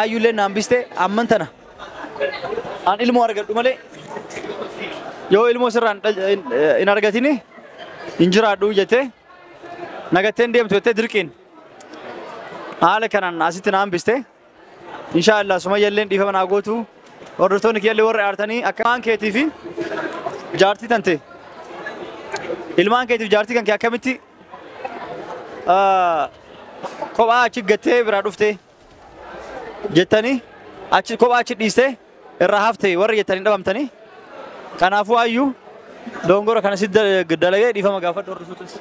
Ayyuulee naan biste ammantana an ilmoo argadhu malee yoo ilmoo sirraan in argatini in jiraadhu jettee nagatteen deemtu jettee dirqiin haala kanaan asitti naan biste inshallah sumayyalleen dhiifama naa gootu hordoftoonni kiyyallee warra aartanii akka maan keetii fi jaartii tante ilmaan keetiif jaartii kan kee akkamitti kophaa achi gattee biraa dhuftee jettanii achi kophaa achi dhiistee irraa haftee warra jettanii dhabamtanii kanaafuu ayyuu dongora kana sitti dalagee dhiifama gaafadhu hordoftoottis.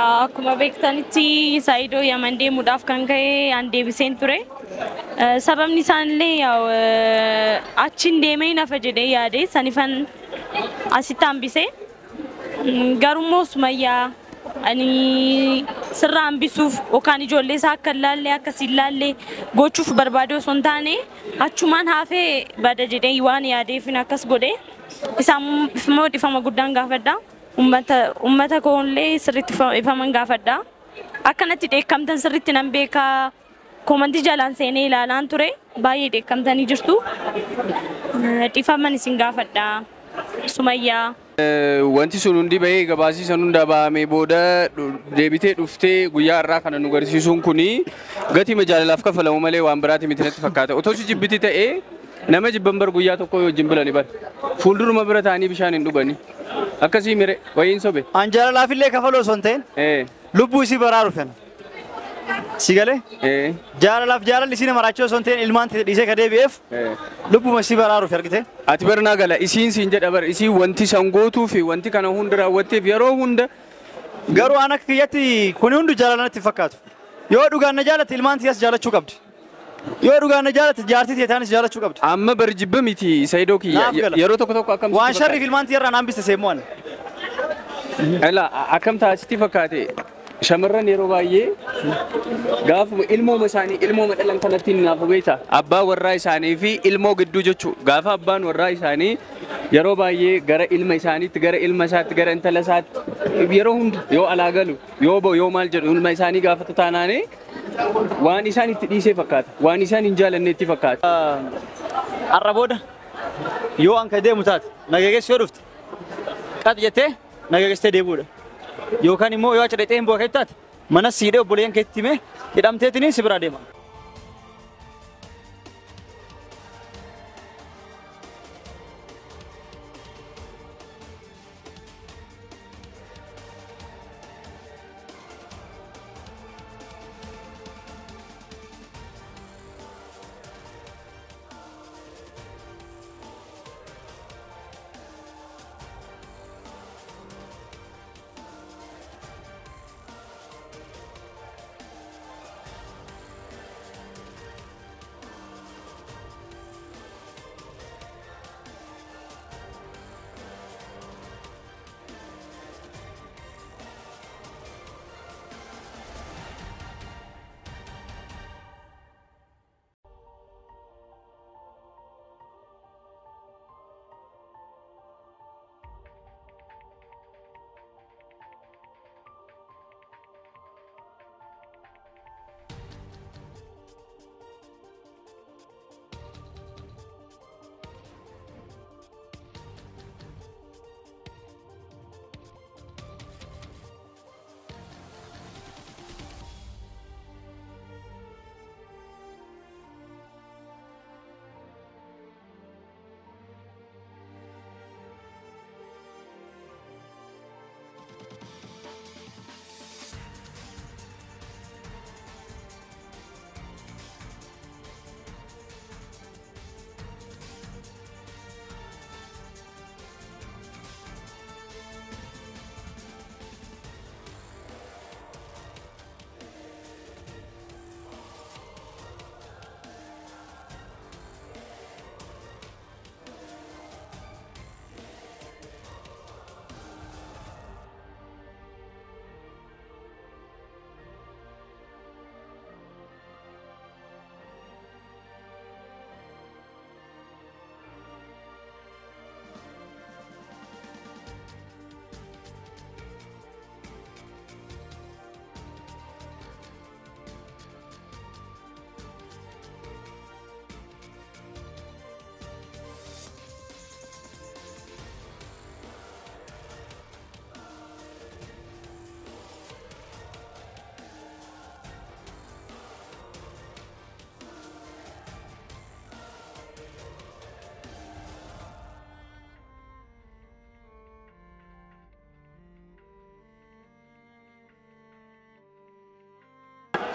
Akkuma beektanitti Saayidoo Yaman deemuudhaaf kan ka'e an deebiseen ture. Sababni isaanillee achiin deemee nafa jedhee yaade sanifan asitti hambise. Garummoo Sumayyaa ani sirra hambisuuf yookaan ijoollee isaa akka ilaallee akkasii ilaallee gochuuf barbaade osoo hin taane achumaan hafee bada jedhee waan yaadeef akkas godhe isaan immoo dhiifama guddaan gaafadha. Ummata koollee sirriitti dhiifama gaafadha. Akkanatti dheekkamtan sirriitti nan beekaa komantii jalaan seenee ilaalaan ture baay'ee dheekkamtanii jirtu. Dhiifama isin gaafadha Sumayyaa. Wanti sun hundi bahee gabaasii san hunda bahamee booda deebitee dhuftee guyyaa irraa kana nu garsiisuun kuni gatii jaalalaaf kafalamu malee waan biraati miti natti fakkaata. Otoo si jibbiti ta'ee nama jibban bar guyyaa tokko wajjin bilani bar fuulduruma bira ta'anii bishaan hin dhugani. Akkasii mire wayiin sobe. An jaalalaaf illee kafaloo osoo hin ta'in lubbuu isii baraaruuf yana. Si galee? Jaalalaaf jaalalli isii nama raachoo osoo hin ta'in ilmaan dhiisee ka deebi'eef lubbuma isii baraaruuf argite. Ati barnaa gala isiin siin jedha bar isii wanti san gootuu fi wanti kana hunda raawwatteef yeroo hunda garuu an akka kiyyatti kuni hundi jaalalatti fakkaatu. Yoo dhugaan na jaalatte ilmaan tiyas jaalachuu qabdi. Yoo dhugaan na jaalatte jaartii tiyataanis jaalachuu qabdi. Amma bar jibba miti Saayidoo kiyya yeroo tokko akkam waan sharriif ilmaan tiyarraa naan biste seemmoo an. Akkam taasisti fakkaate shamarran yeroo baay'ee gaafuma ilmooma isaanii ilmooma dhalan kanatti naafu beekta abbaa warraa isaanii fi ilmoo gidduu jechuu gaafa abbaan warraa isaanii yeroo baay'ee gara ilma isaaniitti gara ilma isaatti gara intala isaatti yeroo hunda yoo alaa galu yoo ba'u yoo maal jedhu ilma isaanii gaafatu taanaane waan isaan itti dhiisee fakkaata waan isaan hin jaalanne itti fakkaata. Har'a booda yoo an ka deemu taate nagageessi yoo dhufte qat jettee nagageessitee deebuudha. Yookaan immoo yoo achi dhaqxee hin bu'a taate mana siidhee obboleeyyan keetti himee hidhamteetiniin si biraa deema.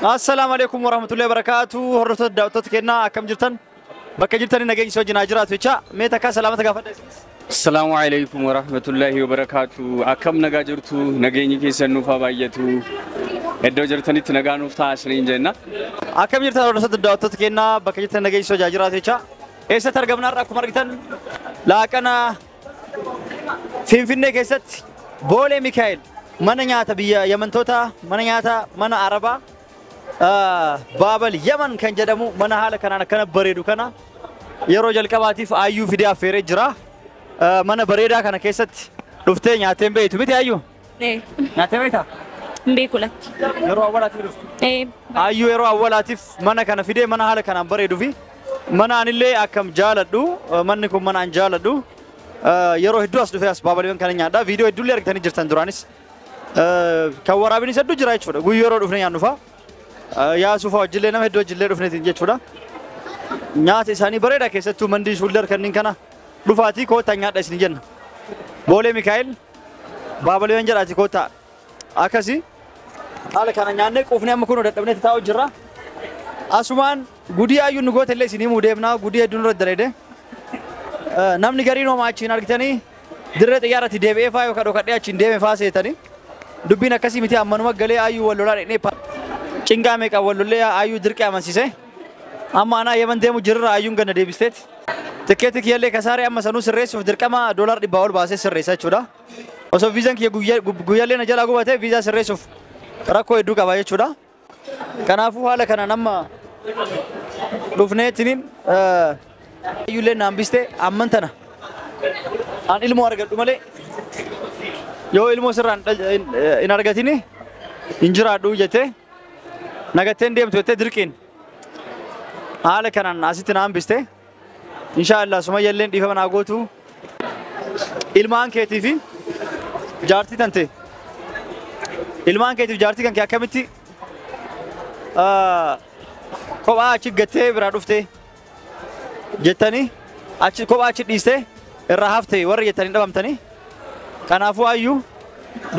Assalamu alaikum warahmatullahi wabarakatuh. Hordoftoota daawwattoota keenyaa akkam jirtan? Bakka jirtanii nageenya isoo wajjin haa jiraatu jecha. Mee takka salaamata gaafadha. Assalamu alaikum warahmatullahi wabarakatuh. Akkam nagaa jirtu nageenyi keessan nuuf haa baay'atu. Iddoo jirtanitti nagaa nuuf taasisanii jenna. Akkam jirtan hordoftoota daawwattoota keenyaa bakka jirtanii nageenya isoo wajjin haa jiraatu jecha. Eessatti argamna har'a akkuma argitan laaqana Finfinnee keessatti Boolee Mikaa'el mana nyaata biyya Yamantoota mana nyaata mana Arabaa Baabal Yaman kan jedhamu mana haala kanaan akkana bareedu kana yeroo jalqabaatiif ayyuu fidee affeeree jira. Mana bareedaa kana keessatti dhuftee nyaateen beektu miti ayyuu? Nyaatee beektaa? Beeku lakki. Yeroo awwaalaatiif dhufte? Ayyuu yeroo awwaalaatiif mana kana fidee mana haala kanaan bareeduu fi mana anillee akkam jaaladhu manni kun mana an jaaladhu yeroo hedduu as dhufee as Baabal Yaman kana nyaadha. Viidiyoo hedduullee argitanii jirtan duraanis kan waraabinis hedduu jira jechuudha. Guyyoo yeroo dhufne nyaannu fa'a. Yaasufa wajjillee nama hedduu wajjillee dhufneetiin jechuudha. Nyaata isaanii bareedaa keessattuu mandii shuullar kanneen kana dhufaatii koottaa nyaadha isin jenna. Boolee Mikaa'el Baabal Yaman jedhaati koottaa akkasii haala kana nyaannee quufnee amma kun dadhabnee taa'u jirra. Asumaan gudii ayyuun nu goote illee isinii himuu deemnaa gudii hedduun irratti dareede. Namni gariin homaa achiin argitanii dirree xiyyaarratti deebi'ee faa yookaan dhokadhee achiin deeme faa seetanii dubbiin akkasii miti ammanuma galee ayyuu wal lolaa dhedhee cingaa meeqa wal lollee ayyuu dirqee amansiise. Amma anaa Yaman deemu jirra ayyuun ganna deebisteeti. Tikkeetti kiyyallee kasaaree amma sanuu sirreessuuf dirqama $100 ol baasee sirreessa jechuudha. Osoo viizaan kiyya guyyallee na jalaa gubatee viizaa sirreessuuf rakkoo hedduu qaba jechuudha. Kanaafuu haala kana nama dhufneetiin ayyuullee naan biste amman tana an ilmoo argadhu malee yoo ilmoo sirraan hin argatini hin jiraadhu jettee nagatteen deemtu jettee dirqiin haala kanaan asitti naan biste inshaallah sumayyalleen dhiifama naa gootu ilmaan keetii fi jaartii tante ilmaan keetiif jaartii kan kee akkamitti kophaa achi gattee biraa dhuftee jettanii achi kophaa achi dhiistee irraa haftee warri jettanii dhabamtanii kanaafuu ayyuu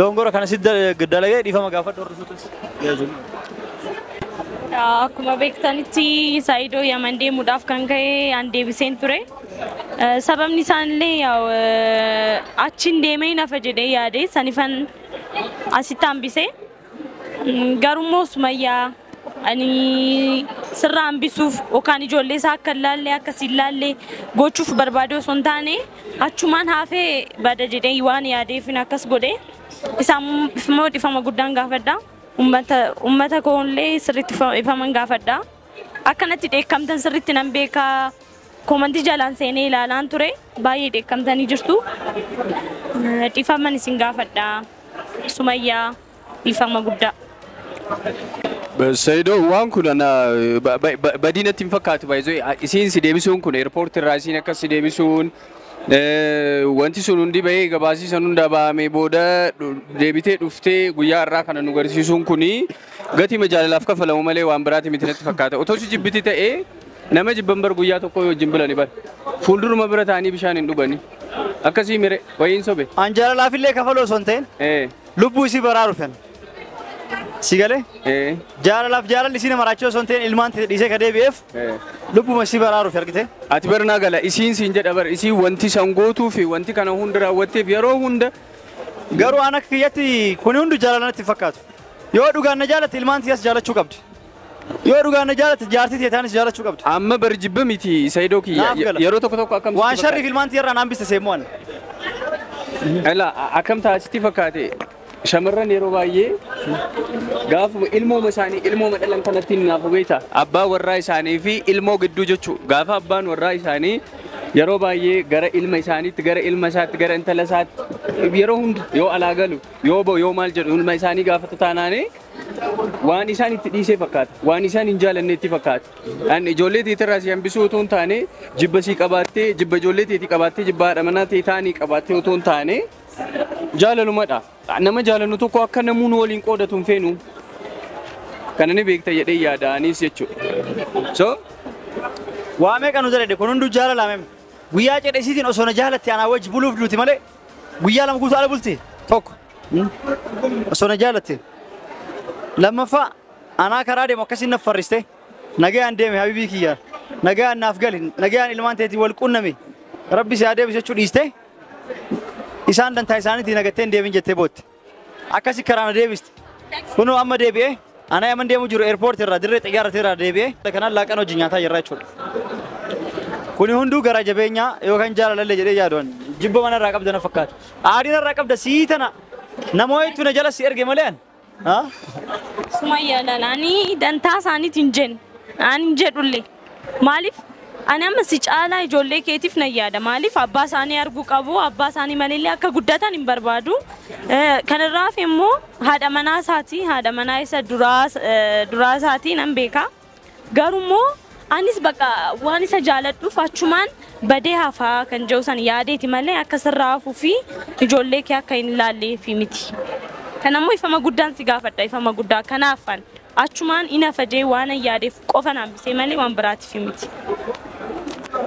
dongora kana sitti dalagee dhiifama gaafadhu hordoftoota. Akkuma beektanitti Saayidoo Yaman deemuudhaaf kan ka'e an deebiseen ture. Sababni isaanillee achiin deemee nafa jedhee yaade sanifan asitti hambise. Garummoo Sumayyaa ani sirra hambisuuf yookaan ijoollee isaa akka ilaalle akkasii ilaalle gochuuf barbaade osoo hin taane achumaan hafee bada jedhee waan yaadeefin akkas godhe isaan immoo dhiifama guddaan gaafadha. Ummata koollee sirriitti ifaman gaafadha. Akkanatti dheekkamtan sirriitti nan beekaa komantii jalaan seenee ilaalaan ture baay'ee dheekkamtanii jirtu. Dhiifaman isin gaafadha. Sumayyaa dhiifama guddaa. Saayidoo waan kun badinatti hin fakkaatu baay'ee isiin si deebisuun kun eerpoortii irraa isiin akkas si deebisuun wanti sun hundi bahee gabaasii san hunda bahamee booda deebitee dhuftee guyyaa irraa kana nu garsiisuun kuni gatii majaalalaaf kafalamu malee waan biraati miti natti fakkaata. Otoo si jibbiti ta'ee nama jibban bar guyyaa tokko wajjin bilani bar fuulduruma bira ta'anii bishaan hin dhugani akkasii mire wayiin sobe. An jaalalaafillee kafaloo osoo hin ta'in lubbuu isii baraa dhufan. Sigale? Jaalalaaf jaalalli isiin maraachoo osoo hin ta'in ilmaan dhiisee ka deebi'eef lubbuma isii baraa dhufe argite. Ati barnaa gala isiin siin jedha bar isii wanti san gootuu fi wanti kana hunda raawwatteef yeroo hunda garuu an akka kiyyatti kuni hundi jaalala natti fakkaatu. Yoo dhugaan na jaalatte ilmaan tiyas jaalachuu qabdi. Yoo dhugaan na jaalatte jaartii tiyataanis jaalachuu qabdi. Amma bar jibba miti Saayidoo kiyya yeroo tokko tokko akkam waan sharriif ilmaan tiyarraa naan biste seemmoo an. Akkam taasisti fakkaate. Shamarran yeroo baay'ee gaafa ilmooma isaanii ilmooma dhalan kanatti naafu beektaa abbaa warraa isaanii fi ilmoo gidduu jechuudha. Gaafa abbaan warraa isaanii yeroo baay'ee gara ilma isaaniitti gara ilma isaatti gara intala isaatti yeroo hunda yoo alaa galu yoo bo'o yoo maal jedhu ilma isaanii gaafatu taanaanii waan isaan itti dhiisee fakkaata waan isaan hin jaalanne itti fakkaata. Ani ijoollee teetirraa si hambisuu otoo hin taane jibba sii qabaattee jibba ijoollee teetii qabaattee jibba haadha manaa ta'e taanii qabaattee otoo hin taane jaalalumadha. Nama jaalannu tokko akka namoonni waliin qoodatu hin feenu. Kana ni beekta jedhee yaadaanis jechuudha. So waa meeqa nu jedhe kun hunduu jaalalaame guyyaa cidhesiitiin osoo na jaalatte anaa wajji buluuf duuti malee guyyaa lama guutuu ala bulti tokko osoo na jaalatte lammaffaa أنا كرادي مكسين نفرسته نجيان ديمي حبيبي كيا نجيان نافقل نجيان إلمان تيتي والكونمي ربي سعده بس شو ديسته إنسان دن تايساني تي نجتين ديمي جتبوت أكاسي كرانا ديبست كنو أما ديبي أنا يمن ديمو جرو إيربورت ترى درت إجارة ترى ديبي لكن الله كانوا جنياتا يراچول كوني هندو غراجة بينيا يوكان جالا للي جري جادون جيبو مانا راكب دنا فكات آدينا راكب دسيتنا نموي تونا جالا سير جمالين ها سمايا لالاني دانتا ساني تنجن أنا جدولي مالف أنا مسيج على يجولي كيتيف نيادا مالف أباس أنا أرجو كابو أباس أنا مالي أكا قدرتا نبربادو كان الراف يمو هذا مناساتي دراساتي نمبيكا قارمو أنيس بقى وانيس جالتو فاتشمان بديها فا كان جوسان يادي تمالي أكسر رافو في يجولي كيا كاين لالي في متي كان مو يفهم قدان سيقافتا يفهم قدان كان أفن أشمان إنا فجي وانا يادي قفنا بسيمالي وان برات في متي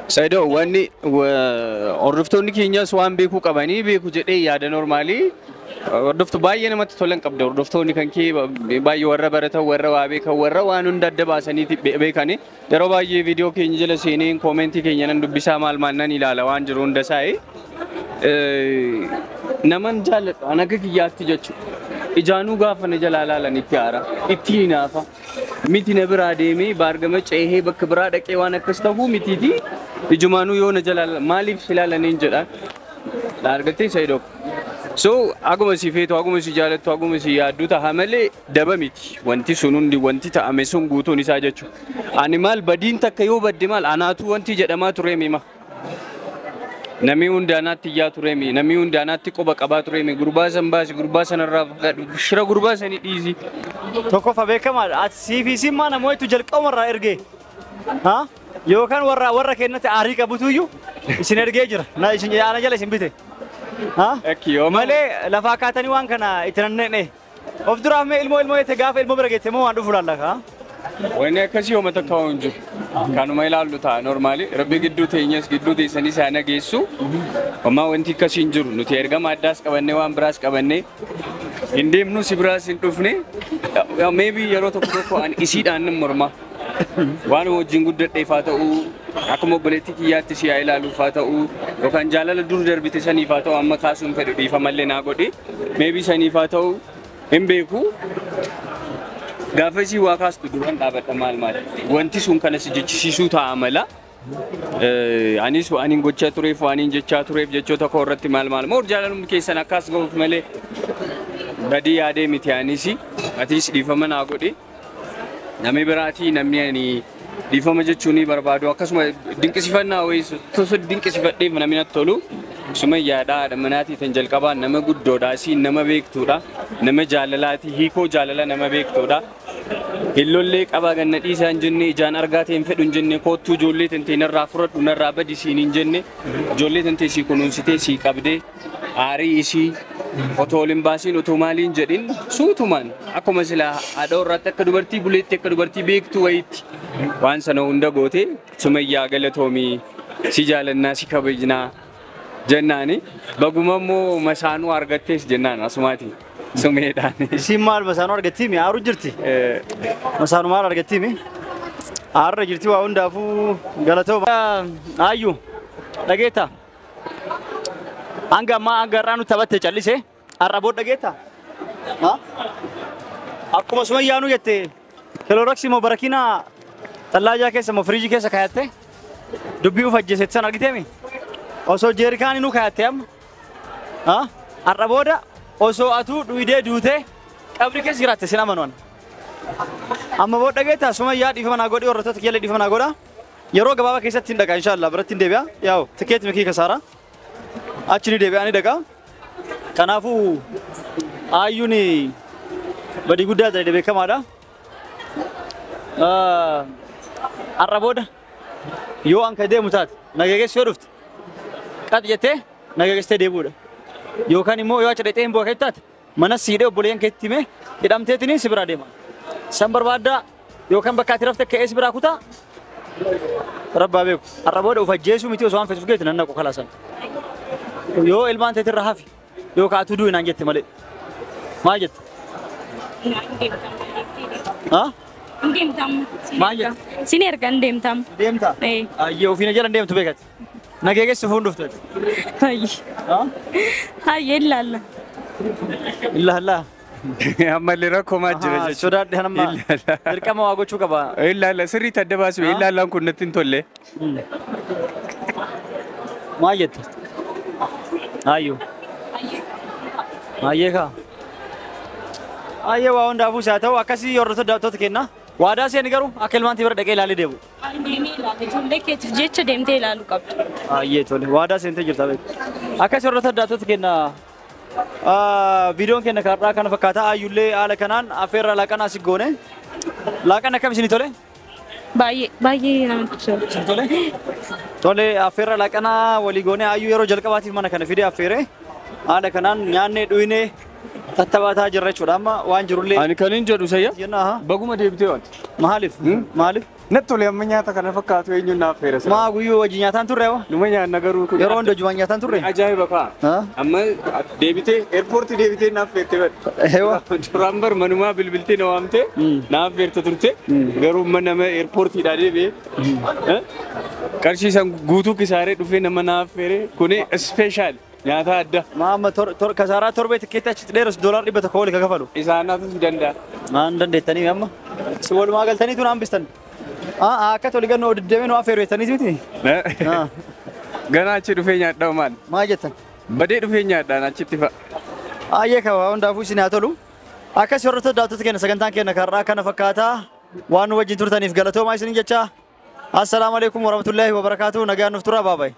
سيدو واني وعرفتوني كينيا سوان بيكو كباني بيكو جدي يادا نورمالي عرفت باي أنا ما تطلع قبل عرفتوني كان كي باي ورا برتا ورا وابيك ورا وانو ندد باسني بيكاني درو باي فيديو كينيا جلسيني كومنتي كينيا ندبسا مال مانني لا وان جرون دساي نمن جال أنا كيات تجتشو إجانو غافن جلالا لني كيارا إتينا فا ميتي نبرة ديمي بارغم چهه بكبرة دكي وانا كستهو ميتي دي إجمانو يون جلال مالي فلال نينجلا لارغتي سيدو so aku masih fetu aku masih jalan tu aku masih adu tak hamile daba miti wanti sunun di wanti tak amesun guto ni saja cu animal badin tak kayo badimal anatu wanti jadama turemi ma nami undana tiya turemi nami undana tiko bakaba turemi gurbasan bas gurbasan raf shira gurbasan easy toko fa bekamal at CVC mana moy tu jal qamara erge ha yo kan warra kennate ari kabutuyu isin erge jira na isin ana jala isin bite ها أكيد مالي لفاكاتني وان كنا يترنني أفضل ما إلمو يتجاف إلمو برجعت مو عنده فلان لك ها وين كسي يوم تكاونجو كانوا ما يلعبوا تا نورمالي ربي قدو تينيس قدو تيسني سانا جيسو وما وانتي كسينجر نتيرجع ما داس كبني وان براس كبني إنديم نو سبراس إنتوفني maybe يرو تكتوكو أن إسيد أنم مرما وانو جنود دفاتو aku mau beli tiket si Ayla lupa tahu, bukan jalan dur derby tu saya nifa tahu, amma kasum feru di family nago di, maybe saya nifa tahu, embeku, gafasi wakas tu duran dapat amal mal, wanti sungkan si sisu ta amala, anis anin gocca turef, anin jecca turef, jecco tak orang ti mal, mau jalan mungkin sana kas go male, badi ade miti anisi, atis di family nago di, nami berarti nami ni di fama jechuni barbado akasuma dinqisifanna way to dinqisifadde manamina tolu suma yaada manati tanjal qaban nama guddoda si nama beektuda nama jaalalati hiko jaalala nama beektuda hillolle qaba ganna dhiisan jenne ijaan argateen fedhun jenne kootu jollee tente narraa furadhu narraa badi siinin jenne jollee tente si kunuunsite si qabde aari isi otolin baasin otomaalin jedhin suutuman akkuma sila adoorratti akka dubartii buleetti akka dubartii beektu wayitti waan sana hunda goote sumayyaa galatoomii si jaalannaa si kabajnaa jennaani bagumammoo masaanuu argattees jennaan asumaati sumeedhaan isin maal masaanuu argattii mi aaru jirti masaanuu maal argattii mi aarra jirti waa hundaafuu galatooma ayyu dhageeta anga ma agarraanu tabatte callise arraboo dhageeta ha akkuma sumayyaanu jette keloroksi mo barakina tallaaja keessa mo firiiji keessa kaayatte dubbii ufajjeset san argiteemi osoo jeerikaani nu kaayatte amma ha arrabooda osoo atu dhuidee duute qabri keessa jiraatte sin amanuwan amma boo dhageeta sumayyaa dhiifama naa godhi warrootota kiyyalle dhiifama naa godha yeroo gabaabaa keessatti hin dhaqa inshallah biratti hin deebi'a yaa'u tikeeti mikii kasaara achini deebi'anii dhaqa kanaafuu ayyuun badii guddaa ta'e beekamaadha arrabooda yoo an ka deemu taate nagageessoo dhufte qat jettee nagageessitee deebuudha yookaan immoo yoo achi dhaqxee hin bu'a taate mana siidhee obboleeyyan keetti himee hidhamteetiniin si biraa deema san barbaaddaa yookaan bakka ati rafte ka'ee si biraa kutaa rabbaa beeku arrabooda uf ajjeesuu miti osoo waan feesuuf geetti nan naqu kalaasan yoo ilmaan teetiin irra hafi yoo kaatu du'e naan jette malee maal jette Ha? Deemtam. Maal jedhu? Sin ergan deemtam. Deemta? Eh. Ayyee ofiina jala deemtu beekati. Nageegessa fuunduftu. Hayyi. Ha? Hayyi ilaalla. Illaa. Ammallee rakkoo maal jira jechuudha. Sodaadhe hanamma dirqama waa gochuu qaba. Ilaalla sirriitti adda baasu ilaallaan kun natti hin tolle. Maal jette? Ayyoo. Ayyee kaa. Ayyee waa hundaafuu isaa ta'u akkasii hordoftoota kenna. Waadaa seeni garuu akka ilmaantii bira dhaqee ilaalee deemu. Deemee ilaalla. Ijoollee keetiif jecha deemtee ilaaluu qabdu. Ayyee tole waadaa seentee jirta beeku. Akkasii hordoftoota kenna. Viidiyoon kenna kaarraa kana fakkaata ayyullee haala kanaan affeerra laaqana asii goone. Laaqana akkam isinii tole? Baay'ee namatti tola. Tole? Tole affeerra laaqana walii goone ayyuu yeroo jalqabaatiif mana kana fidee affeere. Haala kanaan nyaannee dhuyinee tattaabataa jirra jechuudha amma waan jirullee. Ani kan hin jedhu sayya. Jennaa Baguma deebitee wanti. Maaliif? Natti tole amma nyaata kana fakkaatu eenyuun naaf feera. Maa guyyuu wajji nyaataan turre waa? Numa nyaanna garuu kun. Yeroo hunda jumaan nyaataan turre? Ajaa'iba kaa. Amma deebitee eerpoortii deebitee naaf feerte bada. Eewa. Duraan bar manumaa bilbiltee na waamte naaf feerte turte garuu nama eerpoortiidhaa deebi'ee qarshii san guutuu kisaaree dhufee nama naaf feere kuni ispeeshaal. Nyaata adda. Maama kasaaraa torbee tikkeetti achitti dheeras $100 wali ka kafalu. Isaanaafis danda'a. Maan dandeettanii amma? Si walumaa galtaniitu naan bistan. Akka toli gannoo deddeemee nu affeeru jettaniis miti? Ganaa achi dhufee nyaadhaa maal? Maa jettan? Badee dhufee nyaadhaan achitti fa'a. Ayyee kaba hundaafuu isin haa tolu. Akkas hordoftoota daawwattoota keenya sagantaan keenya kaarraa kana fakkaataa waan nu wajjin turtaniif galatoomaa isin jecha. Assalaamu alaikum warahmatullahi wabarakatuh. Nagaan nuuf tura baabaayi.